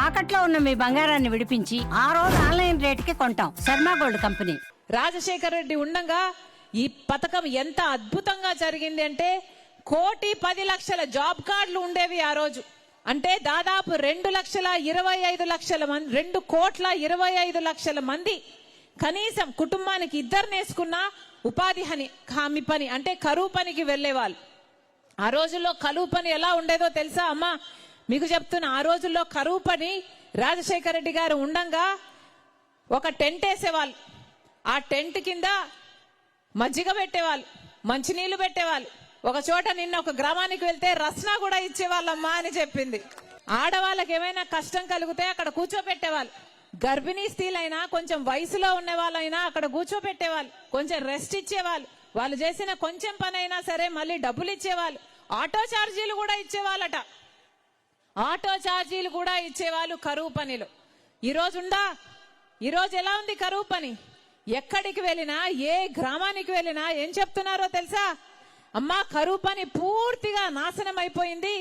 తాకట్లో ఉన్న మీ బంగారాన్ని విడిపించి ఆ రోజు ఆన్లైన్ రేటుకి కొంటాం. Sharma gold company. రాజశేఖర రెడ్డి ఉండగా ఈ పథకం ఎంత అద్భుతంగా జరిగింది అంటే 1,10,00,000 జాబ్ కార్డులు ఉండేవి ఆ రోజు. అంటే దాదాపు 2,25,00,000 మంది, 2,25,00,000 మంది కనీసం కుటుంబానికి ఇద్దరు నేసుకున్న ఉపాధి హామీ పని అంటే కరువు పనికి వెళ్లేవాళ్ళు. ఆ రోజుల్లో కరువు పని ఎలా ఉండేదో తెలుసా అమ్మా? మీకు చెప్తున్నా, ఆ రోజుల్లో కరువు పని రాజశేఖర రెడ్డి గారు ఉండంగా ఒక టెంట్ వేసేవాళ్ళు. ఆ టెంట్ కింద మజ్జిగ పెట్టేవాళ్ళు, మంచినీళ్లు పెట్టేవాళ్ళు. ఒక చోట నిన్న ఒక గ్రామానికి వెళ్తే రస్నా కూడా ఇచ్చేవాళ్ళమ్మా అని చెప్పింది. ఆడవాళ్ళకి ఏమైనా కష్టం కలిగితే అక్కడ కూర్చోబెట్టేవాళ్ళు. గర్భిణీ స్త్రీలైనా కొంచెం వయసులో ఉన్న వాళ్ళైనా అక్కడ కూర్చోబెట్టేవాళ్ళు, కొంచెం రెస్ట్ ఇచ్చేవాళ్ళు. వాళ్ళు చేసిన కొంచెం పని అయినా సరే మళ్ళీ డబ్బులు ఇచ్చేవాళ్ళు. ఆటో ఛార్జీలు కూడా ఇచ్చేవాళ్ళట, ఆటో ఛార్జీలు కూడా ఇచ్చేవాళ్ళు కరువు పనిలో. ఈరోజు ఎలా ఉంది కరువు పని? ఎక్కడికి వెళ్ళినా, ఏ గ్రామానికి వెళ్ళినా ఏం చెప్తున్నారో తెలుసా అమ్మా? కరువు పని పూర్తిగా నాశనం అయిపోయింది.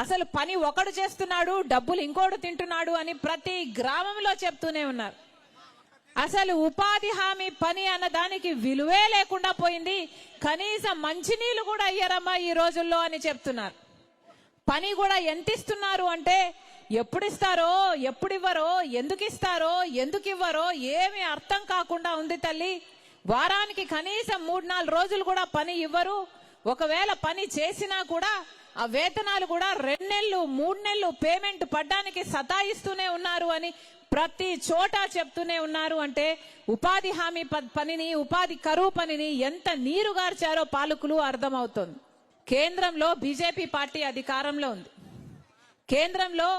అసలు పని ఒకడు చేస్తున్నాడు, డబ్బులు ఇంకోడు తింటున్నాడు అని ప్రతి గ్రామంలో చెప్తూనే ఉన్నారు. అసలు ఉపాధి హామీ పని అన్న దానికి విలువే లేకుండా పోయింది. కనీసం మంచినీళ్ళు కూడా అయ్యారమ్మా ఈ రోజుల్లో అని చెప్తున్నారు. పని కూడా ఎంత ఇస్తున్నారు అంటే ఎప్పుడు ఇస్తారో, ఎప్పుడు ఇవ్వరో, ఎందుకు ఇస్తారో, ఎందుకు ఇవ్వరో ఏమీ అర్థం కాకుండా ఉంది తల్లి. వారానికి కనీసం 3-4 రోజులు కూడా పని ఇవ్వరు. ఒకవేళ పని చేసినా కూడా ఆ వేతనాలు కూడా 2 నెలలు 3 నెలలు పేమెంట్ పడ్డానికి సతాయిస్తూనే ఉన్నారు అని ప్రతి చోట చెప్తూనే ఉన్నారు. అంటే ఉపాధి హామీ పనిని, ఉపాధి కరువు పనిని ఎంత నీరుగార్చారో పాలకులు అర్థమవుతోంది. కేంద్రంలో బీజేపీ పార్టీ అధికారంలో ఉంది. కేంద్రంలో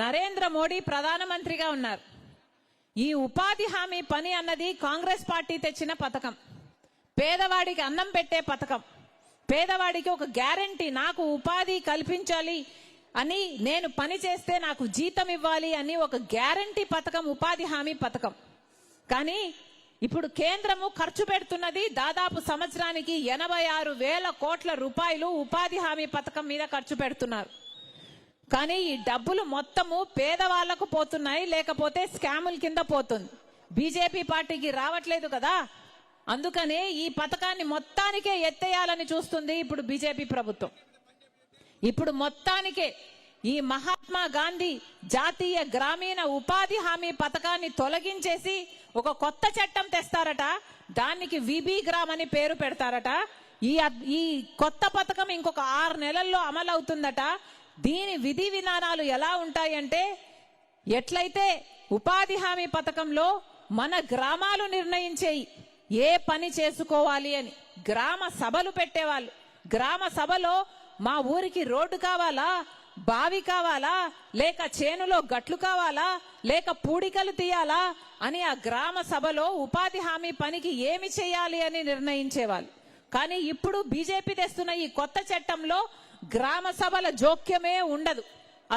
నరేంద్ర మోడీ ప్రధానమంత్రిగా ఉన్నారు. ఈ ఉపాధి హామీ పని అన్నది కాంగ్రెస్ పార్టీ తెచ్చిన పథకం. పేదవాడికి అన్నం పెట్టే పథకం, పేదవాడికి ఒక గ్యారంటీ, నాకు ఉపాధి కల్పించాలి అని, నేను పని చేస్తే నాకు జీతం ఇవ్వాలి అని ఒక గ్యారంటీ పథకం ఉపాధి హామీ పథకం. కానీ ఇప్పుడు కేంద్రము ఖర్చు పెడుతున్నది దాదాపు సంవత్సరానికి 86,000 కోట్ల రూపాయలు ఉపాధి హామీ పథకం మీద ఖర్చు పెడుతున్నారు. కానీ ఈ డబ్బులు మొత్తము పేదవాళ్లకు పోతున్నాయి, లేకపోతే స్కాముల కింద పోతుంది. బీజేపీ పార్టీకి రావట్లేదు కదా, అందుకనే ఈ పథకాన్ని మొత్తానికే ఎత్తేయాలని చూస్తుంది ఇప్పుడు బీజేపీ ప్రభుత్వం. ఇప్పుడు మొత్తానికే ఈ మహాత్మా గాంధీ జాతీయ గ్రామీణ ఉపాధి హామీ పథకాన్ని తొలగించేసి ఒక కొత్త చట్టం తెస్తారట. దానికి విబి గ్రామ్ అని పేరు పెడతారట. ఈ కొత్త పథకం ఇంకొక 6 నెలల్లో అమలు అవుతుందట. దీని విధి విధానాలు ఎలా ఉంటాయంటే, ఎట్లయితే ఉపాధి హామీ పథకంలో మన గ్రామాలు నిర్ణయించేయి ఏ పని చేసుకోవాలి అని గ్రామ సభలు పెట్టేవాళ్ళు. గ్రామ సభలో మా ఊరికి రోడ్డు కావాలా, బావి కావాలా, లేక చేనులో గట్లు కావాలా, లేక పూడికలు తీయాలా అని ఆ గ్రామ సభలో ఉపాధి హామీ పనికి ఏమి చేయాలి అని నిర్ణయించేవాళ్ళు. కానీ ఇప్పుడు బీజేపీ తెస్తున్న ఈ కొత్త చట్టంలో గ్రామ సభల జోక్యమే ఉండదు.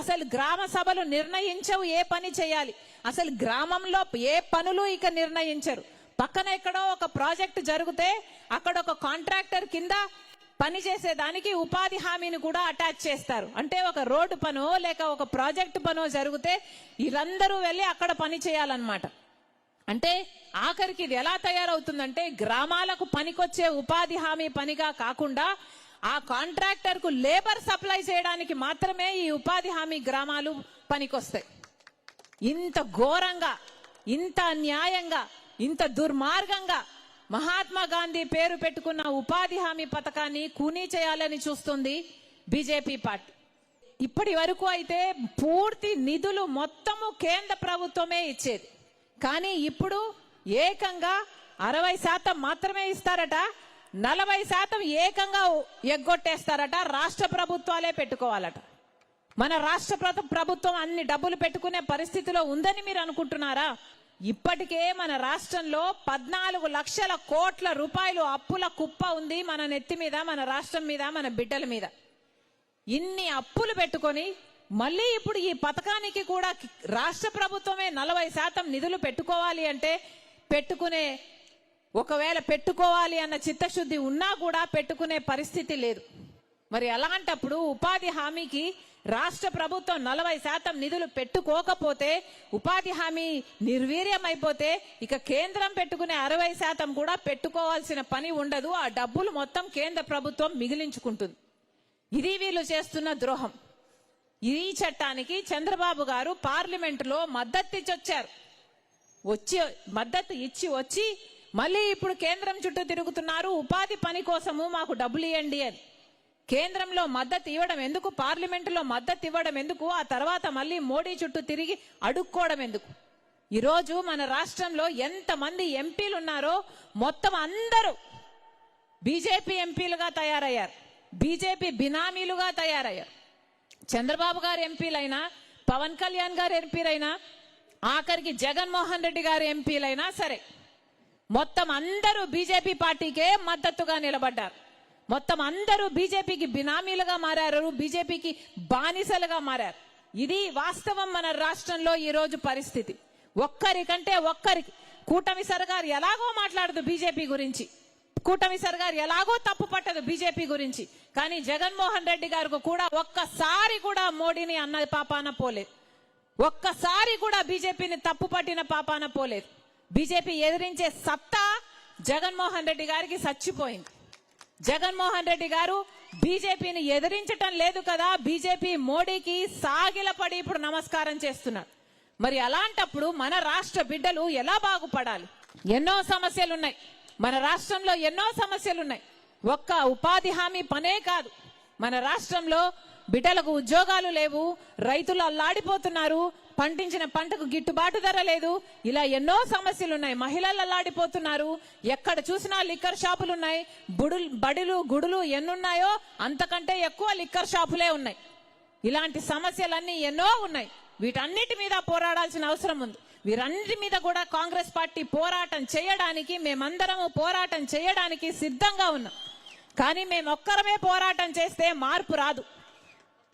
అసలు గ్రామ సభలు నిర్ణయించవు ఏ పని చేయాలి. అసలు గ్రామంలో ఏ పనులు ఇక నిర్ణయించరు. పక్కన ఎక్కడో ఒక ప్రాజెక్ట్ జరిగితే అక్కడ ఒక కాంట్రాక్టర్ కింద పని చేసేదానికి ఉపాధి హామీని కూడా అటాచ్ చేస్తారు. అంటే ఒక రోడ్డు పనో లేక ఒక ప్రాజెక్టు పనో జరిగితే వీళ్ళందరూ వెళ్ళి అక్కడ పని చేయాలన్నమాట. అంటే ఆఖరికి ఇది ఎలా తయారవుతుందంటే, గ్రామాలకు పనికొచ్చే ఉపాధి హామీ పనిగా కాకుండా ఆ కాంట్రాక్టర్ కు లేబర్ సప్లై చేయడానికి మాత్రమే ఈ ఉపాధి హామీ గ్రామాలు పనికొస్తాయి. ఇంత ఘోరంగా, ఇంత అన్యాయంగా, ఇంత దుర్మార్గంగా మహాత్మా గాంధీ పేరు పెట్టుకున్న ఉపాధి హామీ పథకాన్ని కూనీ చేయాలని చూస్తుంది బీజేపీ పార్టీ. ఇప్పటి వరకు అయితే పూర్తి నిధులు మొత్తము కేంద్ర ప్రభుత్వమే ఇచ్చేది. కానీ ఇప్పుడు ఏకంగా 60% మాత్రమే ఇస్తారట, 40% ఏకంగా ఎగ్గొట్టేస్తారట. రాష్ట్ర ప్రభుత్వాలే పెట్టుకోవాలట. మన రాష్ట్ర ప్రభుత్వం అన్ని డబ్బులు పెట్టుకునే పరిస్థితిలో ఉందని మీరు అనుకుంటున్నారా? ఇప్పటికే మన రాష్ట్రంలో 14 లక్షల కోట్ల రూపాయలు అప్పుల కుప్ప ఉంది మన నెత్తి మీద, మన రాష్ట్రం మీద, మన బిడ్డల మీద. ఇన్ని అప్పులు పెట్టుకొని మళ్ళీ ఇప్పుడు ఈ పథకానికి కూడా రాష్ట్ర ప్రభుత్వమే 40% నిధులు పెట్టుకోవాలి అంటే ఒకవేళ పెట్టుకోవాలి అన్న చిత్తశుద్ధి ఉన్నా కూడా పెట్టుకునే పరిస్థితి లేదు. మరి అలాంటప్పుడు ఉపాధి హామీకి రాష్ట్ర ప్రభుత్వం 40% నిధులు పెట్టుకోకపోతే, ఉపాధి హామీ నిర్వీర్యమైపోతే ఇక కేంద్రం పెట్టుకునే 60% కూడా పెట్టుకోవాల్సిన పని ఉండదు. ఆ డబ్బులు మొత్తం కేంద్ర ప్రభుత్వం మిగిలించుకుంటుంది. ఇది వీళ్ళు చేస్తున్న ద్రోహం. ఈ చట్టానికి చంద్రబాబు గారు పార్లమెంటులో మద్దతు ఇచ్చి వచ్చి మళ్ళీ ఇప్పుడు కేంద్రం చుట్టూ తిరుగుతున్నారు. ఉపాధి పని కోసము మాకు డబ్బులు ఇవ్వండి అని. కేంద్రంలో మద్దతు ఇవ్వడం ఎందుకు, పార్లమెంటులో మద్దతు ఇవ్వడం ఎందుకు, ఆ తర్వాత మళ్ళీ మోడీ చుట్టూ తిరిగి అడుక్కోవడం ఎందుకు? ఈరోజు మన రాష్ట్రంలో ఎంతమంది ఎంపీలు ఉన్నారో మొత్తం అందరూ బీజేపీ ఎంపీలుగా తయారయ్యారు, బీజేపీ బినామీలుగా తయారయ్యారు. చంద్రబాబు గారు ఎంపీలైనా, పవన్ కళ్యాణ్ గారు ఎంపీలైనా, ఆఖరికి జగన్మోహన్ రెడ్డి గారు ఎంపీలైనా సరే మొత్తం అందరూ బీజేపీ పార్టీకే మద్దతుగా నిలబడ్డారు. మొత్తం అందరూ బీజేపీకి బినామీలుగా మారారు, బీజేపీకి బానిసలుగా మారారు. ఇది వాస్తవం మన రాష్ట్రంలో ఈ రోజు పరిస్థితి. ఒక్కరికంటే ఒక్కరికి కూటమి సర్కారు ఎలాగో మాట్లాడదు బీజేపీ గురించి, కూటమి సర్కారు ఎలాగో తప్పు పట్టదు బీజేపీ గురించి. కానీ జగన్మోహన్ రెడ్డి గారికి కూడా ఒక్కసారి కూడా మోడీని అన్న పాపాన పోలేదు, ఒక్కసారి కూడా బీజేపీని తప్పు పట్టిన పాపాన పోలేదు. బీజేపీ ఎదిరించే సత్తా జగన్మోహన్ రెడ్డి గారికి చచ్చిపోయింది. జగన్మోహన్ రెడ్డి గారు బీజేపీని ఎదిరించటం లేదు కదా, బీజేపీ మోడీకి సాగిలపడి ఇప్పుడు నమస్కారం చేస్తున్నారు. మరి అలాంటప్పుడు మన రాష్ట్ర బిడ్డలు ఎలా బాగుపడాలి? ఎన్నో సమస్యలున్నాయి మన రాష్ట్రంలో, ఎన్నో సమస్యలున్నాయి. ఒక్క ఉపాధి హామీ పనే కాదు, మన రాష్ట్రంలో బిడ్డలకు ఉద్యోగాలు లేవు, రైతులు అల్లాడిపోతున్నారు, పండించిన పంటకు గిట్టుబాటు ధర లేదు. ఇలా ఎన్నో సమస్యలున్నాయి. మహిళలు అల్లాడిపోతున్నారు, ఎక్కడ చూసినా లిక్కర్ షాపులున్నాయి. బడులు గుడులు ఎన్నున్నాయో అంతకంటే ఎక్కువ లిక్కర్ షాపులే ఉన్నాయి. ఇలాంటి సమస్యలన్నీ ఎన్నో ఉన్నాయి. వీటన్నిటి మీద పోరాడాల్సిన అవసరం ఉంది. వీరన్నిటి మీద కూడా కాంగ్రెస్ పార్టీ పోరాటం చేయడానికి, మేమందరము పోరాటం చేయడానికి సిద్ధంగా ఉన్నాం. కానీ మేమొక్కరమే పోరాటం చేస్తే మార్పు రాదు.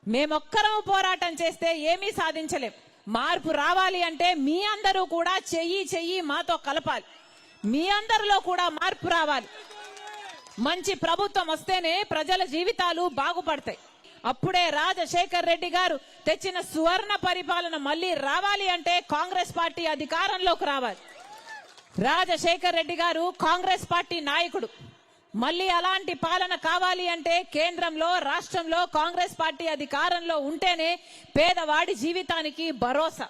మేమొక్కరము పోరాటం చేస్తే ఏమీ సాధించలేం. మార్పు రావాలి అంటే మీ అందరూ కూడా చెయ్యి మాతో కలపాలి. మీ అందరిలో కూడా మార్పు రావాలి. మంచి ప్రభుత్వం వస్తేనే ప్రజల జీవితాలు బాగుపడతాయి. అప్పుడే రాజశేఖర్ రెడ్డి గారు తెచ్చిన సువర్ణ పరిపాలన మళ్ళీ రావాలి అంటే కాంగ్రెస్ పార్టీ అధికారంలోకి రావాలి. రాజశేఖర్ రెడ్డి గారు కాంగ్రెస్ పార్టీ నాయకుడు. మళ్ళీ అలాంటి పాలన కావాలి అంటే కేంద్రంలో, రాష్ట్రంలో కాంగ్రెస్ పార్టీ అధికారంలో ఉంటేనే పేదవాడి జీవితానికి భరోసా.